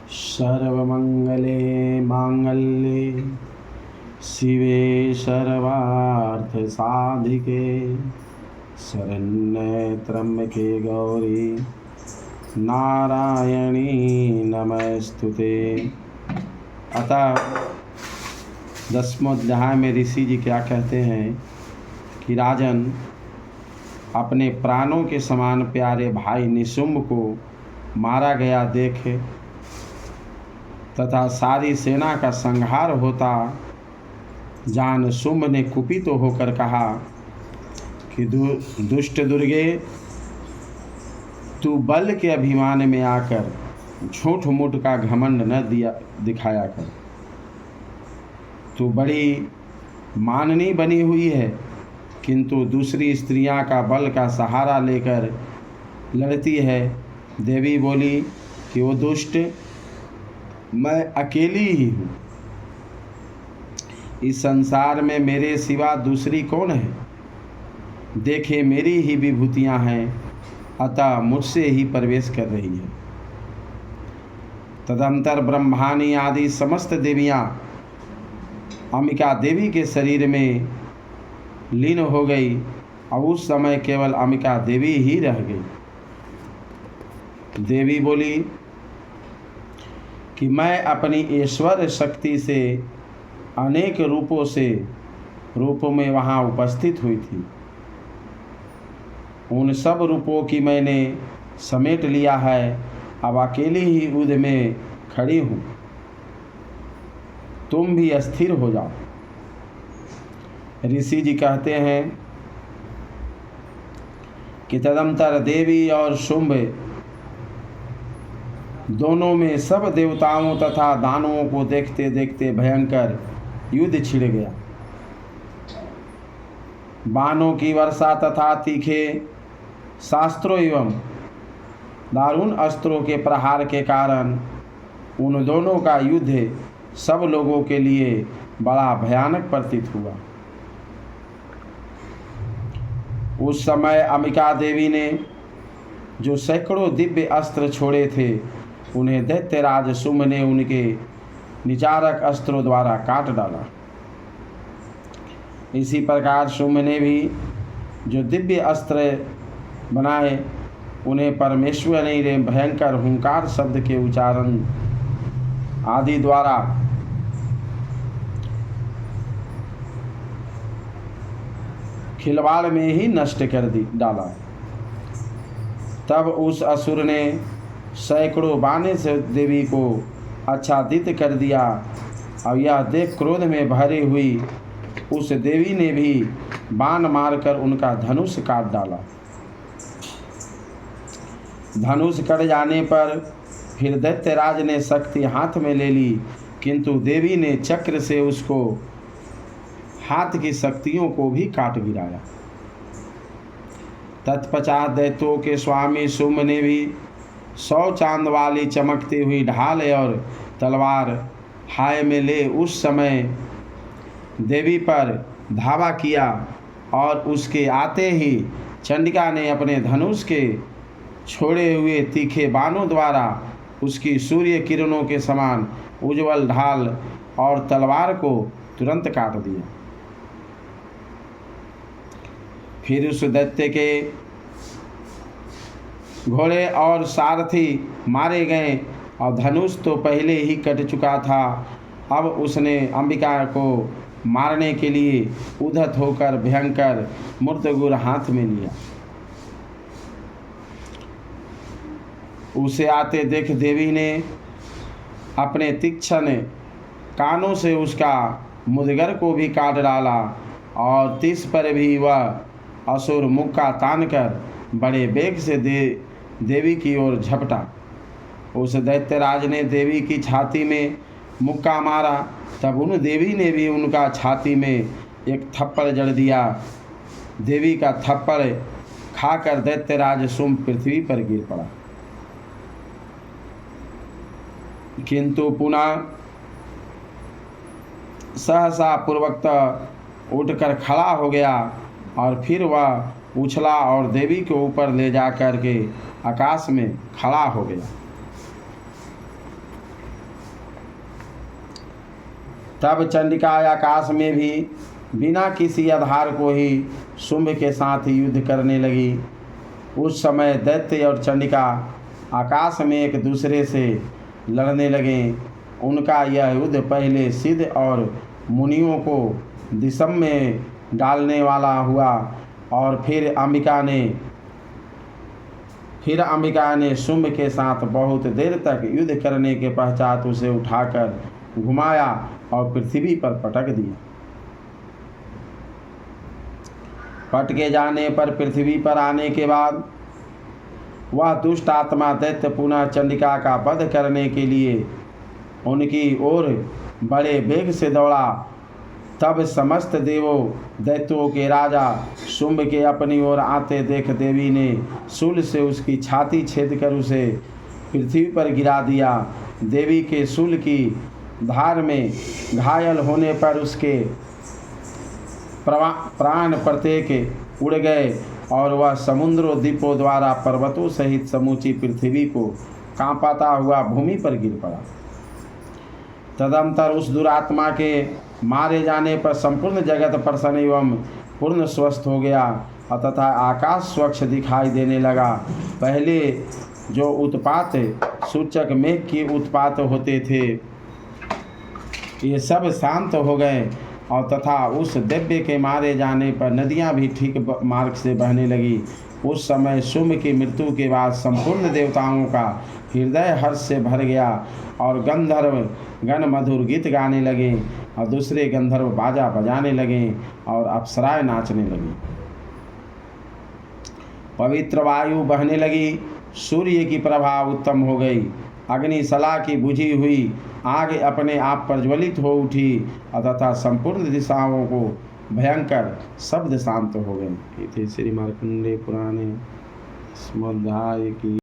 सर्वमंगले मांगल्ये शिवे सर्वार्थसाधिके शरण्ये त्र्यंबके गौरी नारायणी नमस्तुते। अतः 10वें अध्याय में ऋषि जी क्या कहते हैं कि राजन, अपने प्राणों के समान प्यारे भाई निशुंभ को मारा गया देख तथा सारी सेना का संहार होता जान शुंभ ने कुपित होकर कहा कि दुष्ट दुर्गे, तू बल के अभिमान में आकर झूठ मूठ का घमंड न दिखाया कर। तू बड़ी माननी बनी हुई है, किंतु दूसरी स्त्रियां का बल का सहारा लेकर लड़ती है। देवी बोली कि वो दुष्ट, मैं अकेली ही हूँ, इस संसार में मेरे सिवा दूसरी कौन है। देखे मेरी ही विभूतियाँ हैं, अतः मुझसे ही प्रवेश कर रही है। तदंतर ब्रह्मानी आदि समस्त देवियाँ अंबिका देवी के शरीर में लीन हो गई और उस समय केवल अंबिका देवी ही रह गई। देवी बोली कि मैं अपनी ऐश्वर्य शक्ति से अनेक रूपों में वहाँ उपस्थित हुई थी। उन सब रूपों की मैंने समेट लिया है, अब अकेली ही युद्ध में खड़ी हूँ। तुम भी अस्थिर हो जाओ। ऋषि जी कहते हैं कि तदंतर देवी और शुंभ दोनों में सब देवताओं तथा दानवों को देखते देखते भयंकर युद्ध छिड़ गया। बाणों की वर्षा तथा तीखे शास्त्रों एवं दारुण अस्त्रों के प्रहार के कारण उन दोनों का युद्ध सब लोगों के लिए बड़ा भयानक प्रतीत हुआ। उस समय अंबिका देवी ने जो सैकड़ों दिव्य अस्त्र छोड़े थे, उन्हें दैत्यराज शुंभ ने उनके निचारक अस्त्रों द्वारा काट डाला। इसी प्रकार शुंभ ने भी जो दिव्य अस्त्र बनाए, उन्हें परमेश्वर ने भयंकर हुंकार शब्द के उच्चारण आदि द्वारा खिलवाड़ में ही नष्ट कर डाला। तब उस असुर ने सैकड़ों बाणे से देवी को आच्छादित कर दिया और यह देख क्रोध में भरी हुई उस देवी ने भी बाण मारकर उनका धनुष काट डाला। धनुष कट जाने पर फिर दैत्यराज ने शक्ति हाथ में ले ली, किंतु देवी ने चक्र से उसको हाथ की शक्तियों को भी काट गिराया। तत्पश्चात दैत्यों के स्वामी शुंभ ने भी 100 चांद वाली चमकती हुई ढाल और तलवार हाय में ले उस समय देवी पर धावा किया और उसके आते ही चंडिका ने अपने धनुष के छोड़े हुए तीखे बाणों द्वारा उसकी सूर्य किरणों के समान उज्ज्वल ढाल और तलवार को तुरंत काट दिया। फिर उस दैत्य के घोड़े और सारथी मारे गए और धनुष तो पहले ही कट चुका था। अब उसने अंबिका को मारने के लिए उद्धत होकर भयंकर मूर्तगुर हाथ में लिया। उसे आते देख देवी ने अपने तीक्ष्ण कानों से उसका मुदगर को भी काट डाला और तिस पर भी वह असुर मुक्का तानकर बड़े वेग से देवी की ओर झपटा। उस दैत्यराज ने देवी की छाती में मुक्का मारा, तब उन देवी ने भी उनका छाती में एक थप्पड़ जड़ दिया। देवी का थप्पड़ खाकर दैत्यराज शुंभ पृथ्वी पर गिर पड़ा, किंतु पुनः सहसा पूर्वक उठकर खड़ा हो गया और फिर वह उछला और देवी को ऊपर ले जा कर के आकाश में खड़ा हो गया। तब चंडिका आकाश में भी बिना किसी आधार को ही शुंभ के साथ युद्ध करने लगी। उस समय दैत्य और चंडिका आकाश में एक दूसरे से लड़ने लगे। उनका यह युद्ध पहले सिद्ध और मुनियों को दिशम में डालने वाला हुआ और फिर अंबिका ने शुंभ के साथ बहुत देर तक युद्ध करने के पश्चात उसे उठाकर घुमाया और पृथ्वी पर पटक दिया। पटके जाने पर पृथ्वी पर आने के बाद वह दुष्ट आत्मा दैत्य पुनः चंडिका का वध करने के लिए उनकी ओर बड़े वेग से दौड़ा। तब समस्त देवों दैत्यों के राजा शुंभ के अपनी ओर आते देख देवी ने शूल से उसकी छाती छेद कर उसे पृथ्वी पर गिरा दिया। देवी के शूल की धार में घायल होने पर उसके प्राण प्रत्येक उड़ गए और वह समुद्रों द्वीपों द्वारा पर्वतों सहित समूची पृथ्वी को कांपाता हुआ भूमि पर गिर पड़ा। तदंतर उस दुरात्मा के मारे जाने पर संपूर्ण जगत प्रसन्न एवं पूर्ण स्वस्थ हो गया तथा आकाश स्वच्छ दिखाई देने लगा। पहले जो उत्पात सूचक मेघ के उत्पात होते थे ये सब शांत हो गए और तथा उस दिव्य के मारे जाने पर नदियां भी ठीक मार्ग से बहने लगी। उस समय शुंभ की मृत्यु के बाद संपूर्ण देवताओं का हृदय हर्ष से भर गया और गंधर्व गण मधुर गीत गाने लगे और दूसरे गंधर्व बाजा बजाने लगे और अप्सराएं नाचने लगी। पवित्र वायु बहने लगी, सूर्य की प्रभा उत्तम हो गई, अग्निशला की बुझी हुई आग अपने आप प्रज्वलित हो उठी तथा संपूर्ण दिशाओं को भयंकर शब्द शांत हो गए। श्री मार्कंडेय पुराणे स्मृताध्याय की